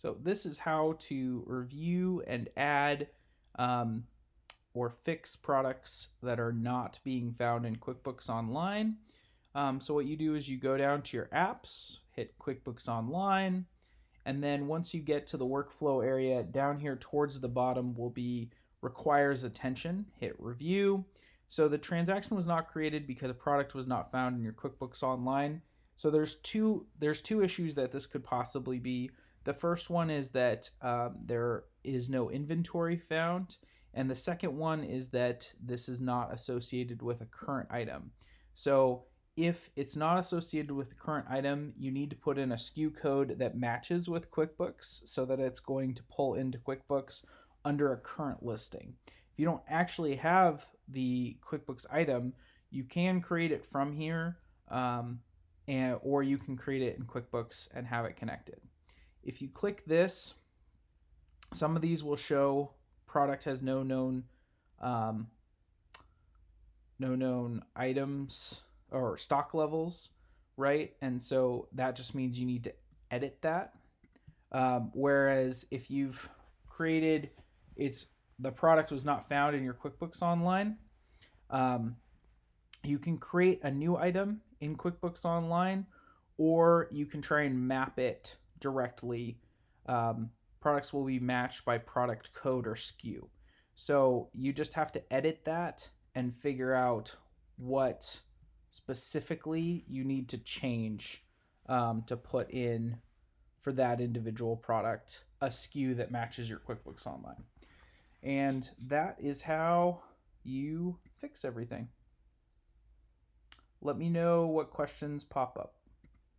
So this is how to review and add or fix products that are not being found in QuickBooks Online. So what you do is you go down to your apps, hit QuickBooks Online, and then once you get to the workflow area, down here towards the bottom will be requires attention. Hit review. So the transaction was not created because a product was not found in your QuickBooks Online. So there's two issues that this could possibly be. The first one is that there is no inventory found, and the second one is that this is not associated with a current item. So if it's not associated with the current item, you need to put in a SKU code that matches with QuickBooks so that it's going to pull into QuickBooks under a current listing. If you don't actually have the QuickBooks item, you can create it from here, or you can create it in QuickBooks and have it connected. If you click this, some of these will show product has no known items or stock levels, right? And so that just means you need to edit that. Whereas if you've created, the product was not found in your QuickBooks Online, you can create a new item in QuickBooks Online, or you can try and map it directly. Products will be matched by product code or SKU. So you just have to edit that and figure out what specifically you need to change to put in for that individual product a SKU that matches your QuickBooks Online. And that is how you fix everything. Let me know what questions pop up.